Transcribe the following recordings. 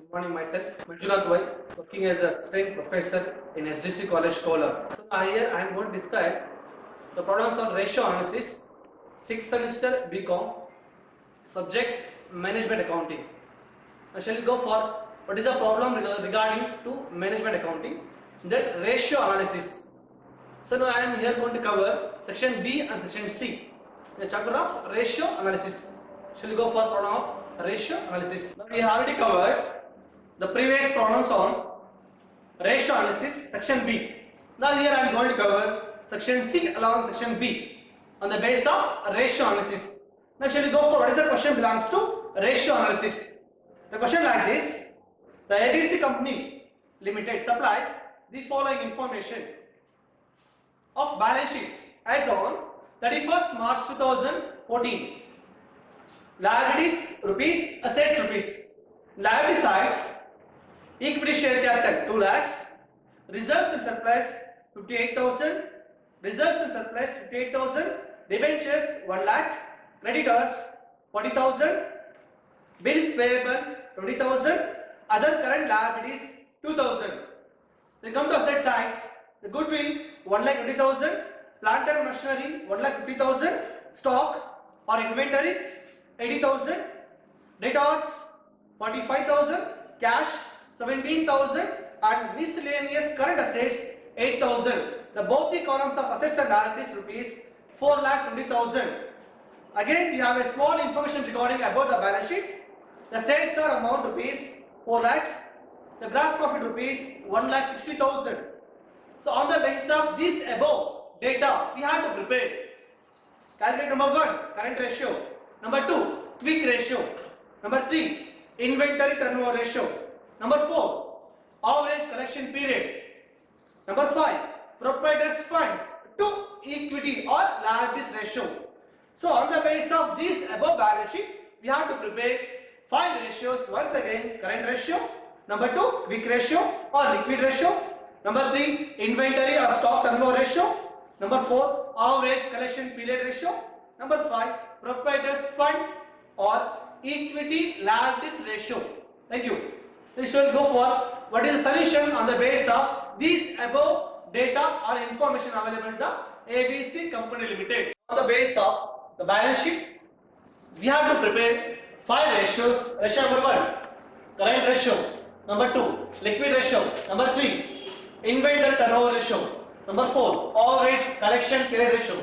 Good morning, myself Manjunath Vai, working as a assistant professor in SDC College, Kolar. So here I am going to describe the problems on ratio analysis, 6th semester BCom, subject management accounting. Now shall we go for what is the problem regarding to management accounting, that ratio analysis. So now I am here going to cover section B and section C, the chapter of ratio analysis. Shall we go for problem of ratio analysis? Now we have already covered the previous problems on ratio analysis, section B. Now here I am going to cover section C along section B on the basis of ratio analysis. Now shall we go for what is the question belongs to ratio analysis. The question like this: the ABC Company Limited supplies the following information of balance sheet as on 31st March 2014. Liabilities rupees, assets rupees. Liability side, equity share capital 2 lakhs, reserves and surplus 58,000, reserves and surplus 58,000, debentures 1 lakh, creditors 40,000, bills payable 20,000, other current liabilities 2,000. Then come to asset sides, the goodwill 1,20,000, plant and machinery 1,50,000, stock or inventory 80,000, debtors 45,000, cash 17,000 and miscellaneous current assets 8,000. The both the columns of assets and liabilities rupees 4,20,000. Again we have a small information regarding about the balance sheet. The sales are amount rupees 4 lakhs. The gross profit rupees 1,60,000. So on the basis of this above data we have to prepare. Calculate number 1, current ratio. Number 2, quick ratio. Number 3, inventory turnover ratio. Number 4, average collection period. Number 5, proprietors funds to equity or liabilities ratio. So on the basis of this above balance sheet, we have to prepare 5 ratios. Once again, current ratio. Number 2, quick ratio or liquid ratio. Number 3, inventory or stock turnover ratio. Number 4, average collection period ratio. Number 5, proprietors fund or equity liabilities ratio. Thank you. We shall go for what is the solution on the basis of these above data or information available in the ABC Company Limited. On the basis of the balance sheet, we have to prepare 5 ratios. Ratio number 1, current ratio. Number 2, liquid ratio. Number 3, inventory turnover ratio. Number 4, average collection period ratio.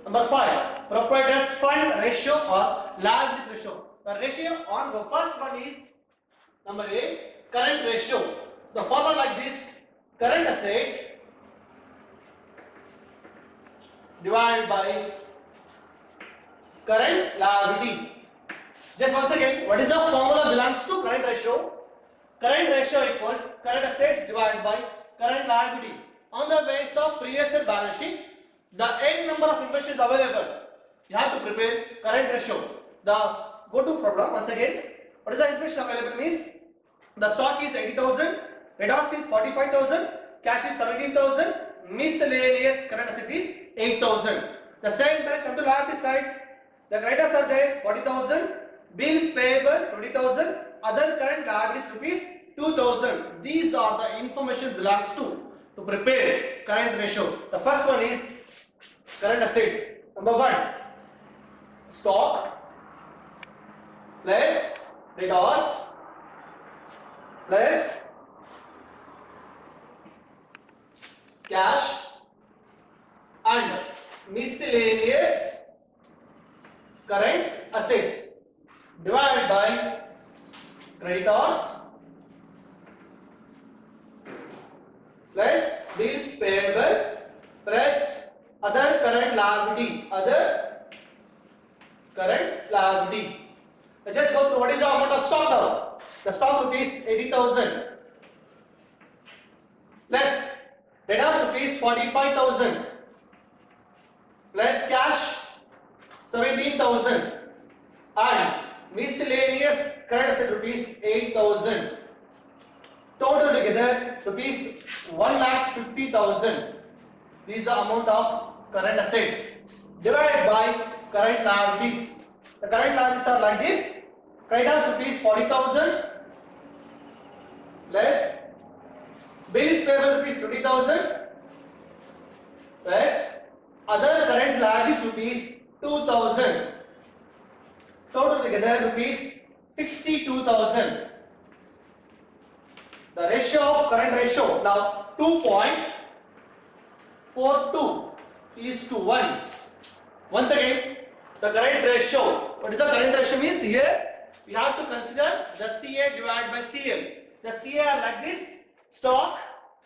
Number 5, proprietors fund ratio or liabilities ratio. The ratio on the first one is number A, current ratio. The formula like this: current asset divided by current liability. Just once again, what is the formula belongs to current ratio? Current ratio equals current assets divided by current liability. On the basis of previous year balance sheet, the n number of investors available, you have to prepare current ratio. The go to problem once again. What is the information available means the stock is 80,000, debtors is 45,000, cash is 17,000, miscellaneous current asset is 8,000. The same time come to liability side, the creditors are there 40,000, bills payable 20,000, other current liabilities rupees 2,000. These are the information belongs to prepare current ratio. The first one is current assets. Number 1, stock plus debtors plus cash and miscellaneous current assets divided by creditors plus bills payable plus other current liability. Just go through what is the amount of stock now. The stock rupees 80,000 plus debtors rupees 45,000 plus cash 17,000 and miscellaneous current asset rupees 8,000. Total together rupees 1,50,000. These are amount of current assets divided by current liabilities. The current liabilities are like this: creditors rupees 40,000, less bills payable rupees 20,000 less other current liabilities rupees 2,000. Total together rupees 62,000. The ratio of current ratio now 2.42 is to 1. Once again, the current ratio. What is the current ratio means? Here we have to consider the CA divided by CL. The CA are like this: stock,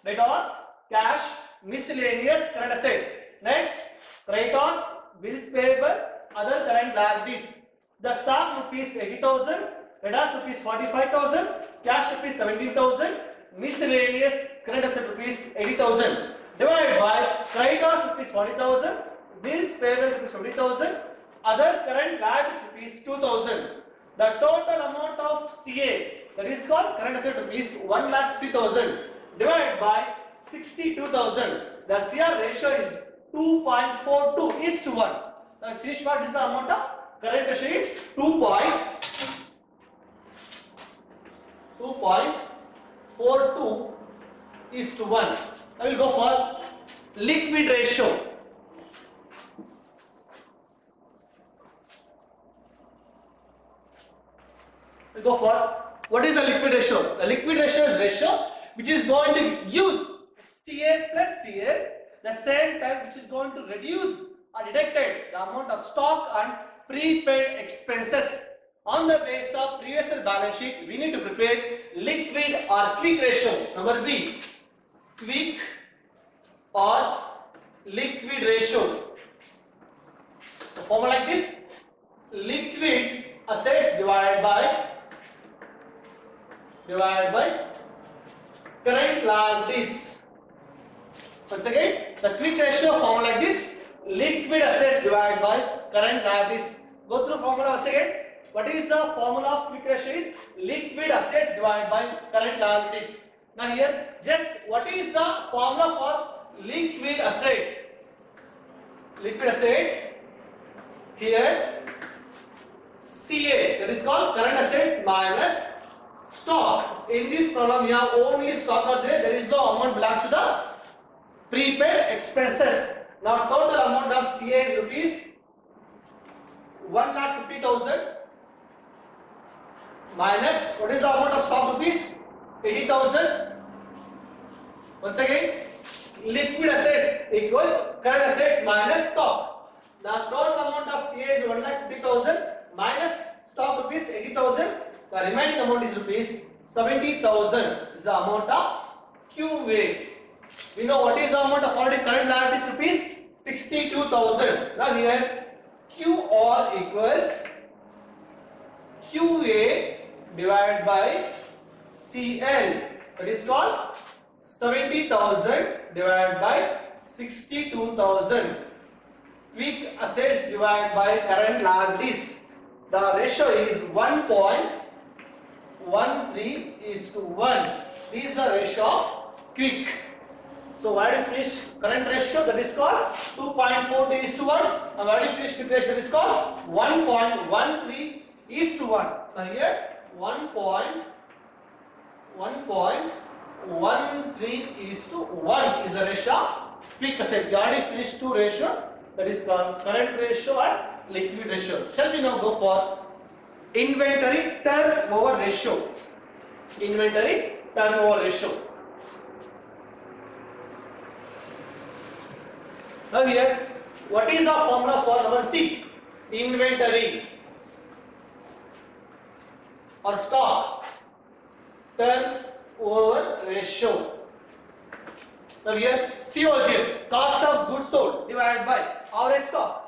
debtors, cash, miscellaneous current asset. Next, creditors, bills payable, other current liabilities. The stock rupees 80,000, debtors rupees 45,000, cash rupees 17,000, miscellaneous current asset rupees 80,000. Divided by creditors rupees 40,000, bills payable rupees 20,000, other current liabilities rupees 2,000. The total amount of CA, that is called current asset, rupees 1,50,000 divided by 62,000. The CR ratio is 2.42 is to 1. Now finish what is the amount of current ratio is 2.42 is to 1. I will go for liquid ratio. We go for what is the liquid ratio? The liquid ratio is ratio which is going to use CA plus CA, the same time which is going to reduce or deducted the amount of stock and prepaid expenses. On the basis of previous year balance sheet, we need to prepare liquid or quick ratio. Number B, quick or liquid ratio. The formula like this: liquid assets divided by current liabilities. Once again, the quick ratio formula like this: liquid assets divided by current liabilities. Go through formula once again. What is the formula of quick ratio? Is liquid assets divided by current liabilities. Now here, just what is the formula for liquid asset? Liquid asset, here CA, that is called current assets minus stock. In this problem, you have only stock are there. There is no amount belongs to the prepaid expenses. Now total amount of CA is rupees 1,50,000 minus what is the amount of stock? Rupees 80,000. Once again, liquid assets equals current assets minus stock. The total amount of CA is 1,50,000 minus stock rupees 80,000. The remaining amount is rupees 70,000 is the amount of QA. We know what is the amount of already current liabilities, rupees 62,000. Now here QR equals QA divided by CL. That is called 70,000 divided by 62,000. Quick assets divided by current liabilities. The ratio is 1.13 is to 1. This is the ratio of quick. So why do you finish current ratio? That is called 2.42 is to 1. And why do you finish quick ratio? That is called 1.13 is to 1. Now here 1.13 is to 1 is the ratio of quick asset. We already finished two ratios, that is called current ratio and liquid ratio. Shall we now go for inventory turnover ratio? Inventory turnover ratio. Now here, what is the formula for number C? Inventory or stock turnover ratio. Now here COGS, cost of goods sold divided by average stock.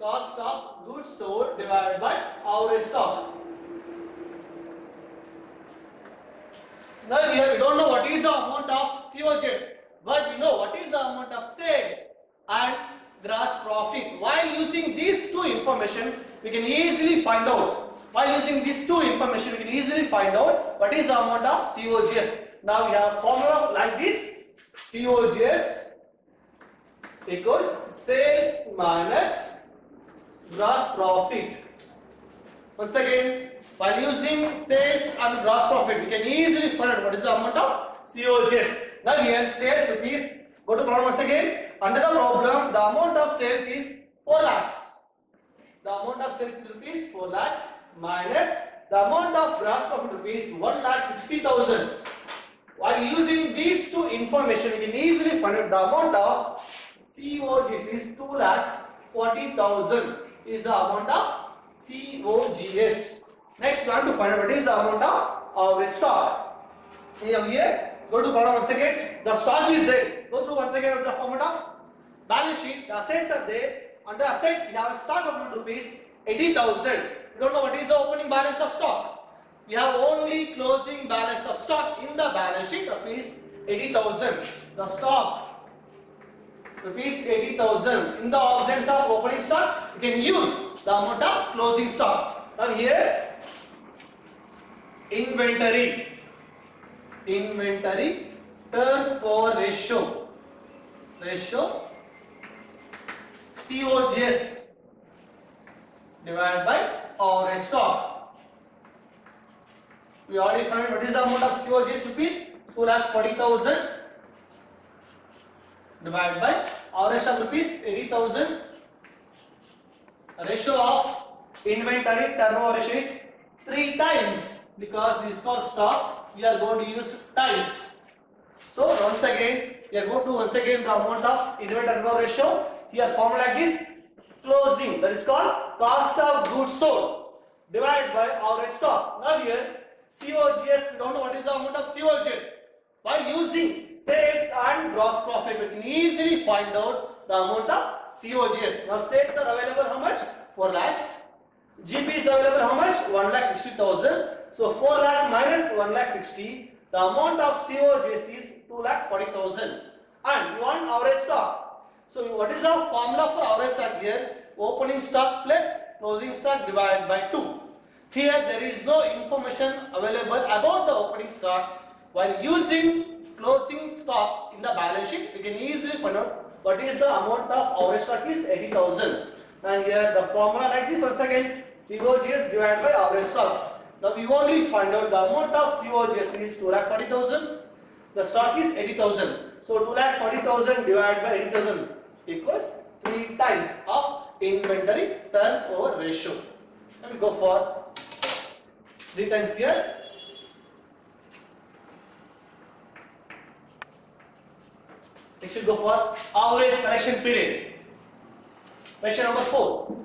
Cost of goods sold divided by average stock. Now here we don't know what is the amount of COGS, but we know what is the amount of sales and gross profit. While using these two information, we can easily find out. While using these two information, we can easily find out what is the amount of COGS. Now we have formula like this: COGS equals sales minus gross profit. Once again, While using sales and gross profit, we can easily find out what is the amount of COGS. Now here sales rupees. Go to problem once again. Under the problem, the amount of sales is 4 lakhs. The amount of sales is rupees 4 lakh minus the amount of gross profit rupees 1,60,000. While using these two information, we can easily find out the amount of COGS is 2,40,000 is the amount of COGS. Next, we have to find out what is the amount of our stock. Here, go to column once again. The stock is there. Go through once again with the format of balance sheet. The assets are there. Under asset, we have a stock of rupees 80,000. We don't know what is the opening balance of stock. We have only closing balance of stock in the balance sheet, rupees 80,000. The stock, rupees 80,000. In the absence of opening stock, we can use the amount of closing stock. Now here, inventory turnover ratio COGS divided by our stock. We already found what is the amount of COGS rupees 2,40,000 divided by our stock rupees 80,000. Ratio of inventory turnover ratio is 3 times because this is called stock. We are going to use times. So once again, we are going to the amount of inventory turnover ratio. Here formula like this: closing, that is called cost of goods sold, divided by our stock. Now here COGS, we don't know what is the amount of COGS. By using sales and gross profit, we can easily find out the amount of COGS. Now sales are available how much? 4 lakhs. GP is available how much? 1,60,000. So 4 lakh minus 1,60,000. The amount of COGS is 2,40,000. And you want average stock. So what is the formula for average stock here? Opening stock plus closing stock divided by 2. Here there is no information available about the opening stock. While using closing stock in the balance sheet, we can easily find out what is the amount of average stock is 80,000. And here the formula like this once again: COGS divided by average stock. Now we only find out the amount of COGS is 2,40,000. The stock is 80,000. So 2,40,000 divided by 80,000 equals 3 times of inventory turnover ratio. Let me go for 3 times here. Next we go for average collection period. Question number 4.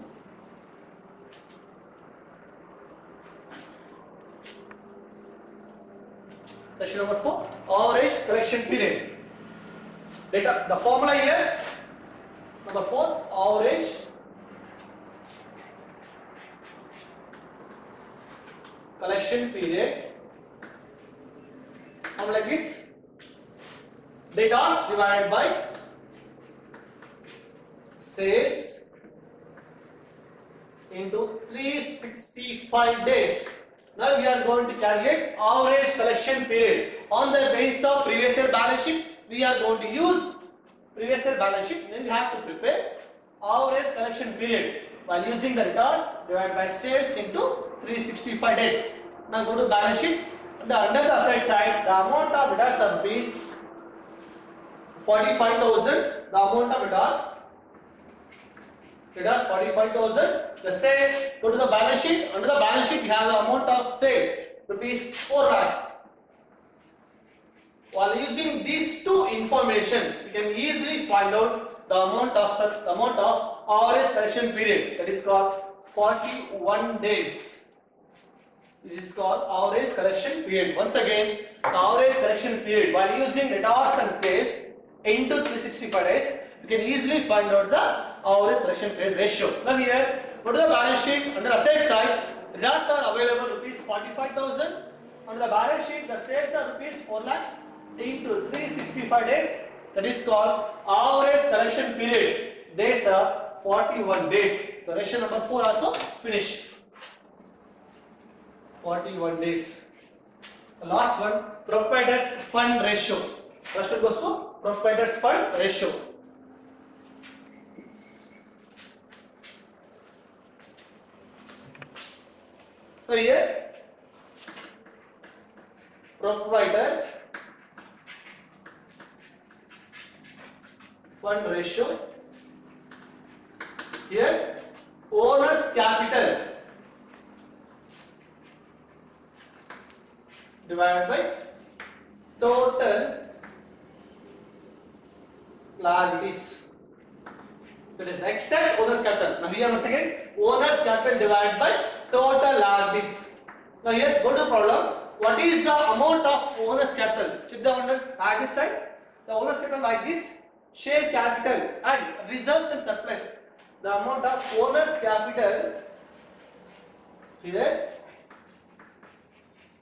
Question number 4. Average collection period. Data. The formula here. Number 4. Average collection period. Formula like this. Data divided by sales into 365 days. Now we are going to calculate average collection period. On the basis of previous year balance sheet, we are going to use previous year balance sheet. Then we have to prepare average collection period while using the returns divided by sales into 365 days. Now go to balance sheet. Under the asset side, the amount of returns are rupees 45,000. The amount of returns 45,000. The sales, go to the balance sheet. Under the balance sheet, we have the amount of sales rupees 4 lakhs. While using these two information, we can easily find out the amount of average collection period. That is called 41 days. This is called average collection period. Once again, the average collection period while using returns and sales into 365 days, you can easily find out the average collection period ratio. Now here, go to the balance sheet. Under asset side, returns are available rupees 45,000. Under the balance sheet, the sales are rupees 4 lakhs into 365 days. That is called average collection period. Days are 41 days. The ratio number 4 also finished. 41 days. The last one, proprietors fund ratio. First one goes to proprietors fund ratio. So here proprietors fund ratio. Here owner's capital divided by total liabilities. That is except owner's capital. Now here once again, owner's capital divided by total liabilities. Now here go to the problem. What is the amount of owner's capital? Check the owner's liability side. The owner's capital like this. Share capital and reserves and surplus. The amount of owner's capital here.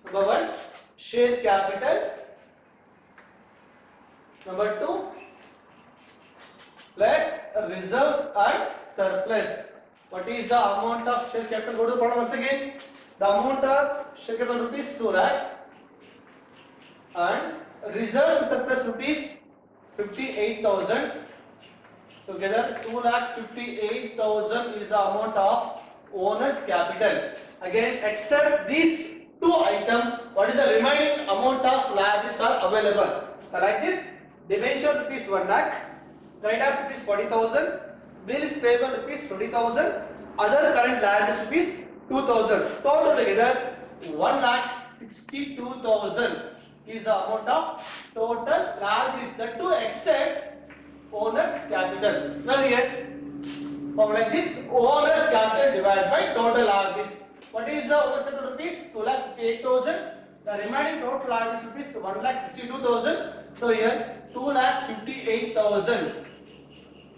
Number 1, share capital. Number 2, plus reserves and surplus. What is the amount of share capital? Go to the problem once again. The amount of share capital rupees 2 lakhs and reserves and surplus rupees 58,000. Together 2,58,000 is the amount of owner's capital. Again, except these two items, what is the remaining amount of liabilities are available? So like this, debenture rupees 1 lakh, creditors rupees 40,000, bills payable rupees 20,000, other current liabilities rupees 2,000. Total together 1,62,000 is the amount of total liabilities, that to except owner's capital. Now here, from like this, owner's capital divided by total liabilities. What is the owner's capital rupees? 2,58,000. The remaining total liabilities rupees 1,62,000. So here 2,58,000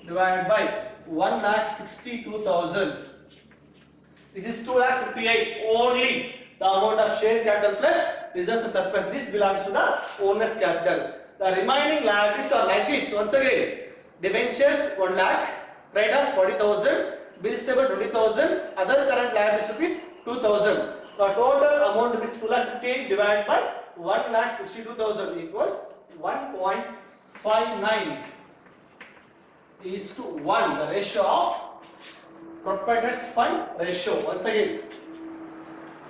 divided by 1,62,000. This is 2,58,000 only. The amount of share capital plus reserves and surplus. This belongs to the owner's capital. The remaining liabilities are like this. Once again, debentures 1 lakh, creditors 40,000, bills payable 20,000, other current liabilities rupees 2,000. The total amount is 2,58,000 divided by 1,62,000 equals 1.59 is to 1. The ratio of proprietors fund ratio. Once again,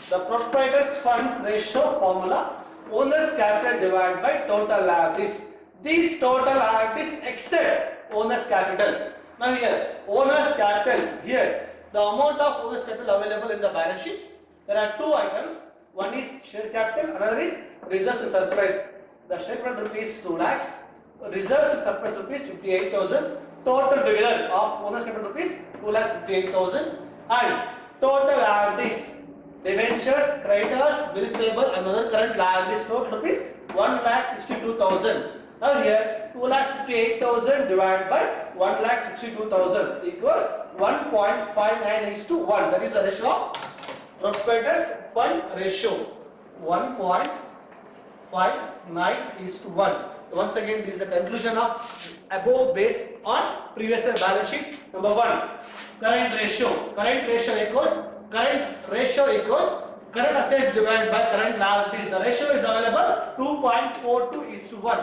the proprietors funds ratio formula: owner's capital divided by total liabilities. These total liabilities except owner's capital. Now here, owner's capital, here the amount of owner's capital available in the balance sheet. There are two items. One is share capital, another is reserves and surplus. The share capital rupees 2 lakhs, reserves and surplus rupees 58,000. Total together of owner's capital rupees 2,58,000 and total liabilities, debentures, creditors, bills payable and other current liabilities total rupees 1,62,000. Now here 2,58,000 divided by 1,62,000 equals 1.59 is to 1. That is the ratio of proprietors fund ratio. 1.59 is to 1. Once again, this is the conclusion of above based on previous year balance sheet. Number 1, current ratio. Current ratio equals current assets divided by current liabilities. The ratio is available 2.42 is to 1.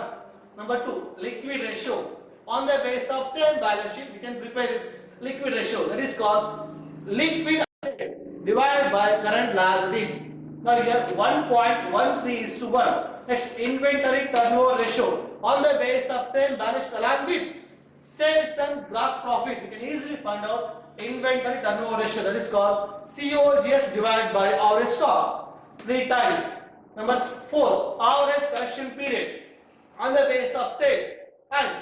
Number 2, liquid ratio. On the basis of same balance sheet, we can prepare liquid ratio. That is called liquid assets divided by current liabilities. Now here 1.13 is to 1. Next, inventory turnover ratio. On the basis of same balance sheet along with sales and gross profit, we can easily find out inventory turnover ratio. That is called COGS divided by average stock 3 times. Number 4, average collection period. On the basis of sales and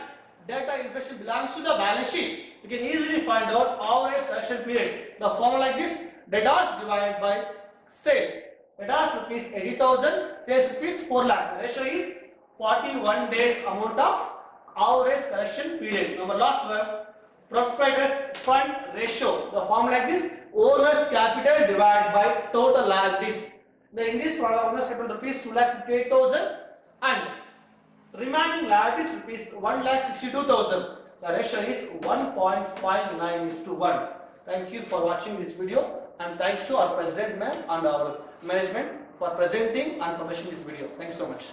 data information belongs to the balance sheet, you can easily find out average collection period. The formula like this: debtors divided by sales. Debtors rupees 80,000, sales rupees 4 lakh. The ratio is 41 days amount of average collection period. Number last one, proprietors fund ratio. The formula like this: owner's capital divided by total liabilities. In this formula, owner's capital rupees 2,58,000 and remaining liabilities rupees 1,62,000. The ratio is 1.59 is to 1. Thank you for watching this video, and thanks to our president ma'am and our management for presenting and publishing this video. Thanks so much.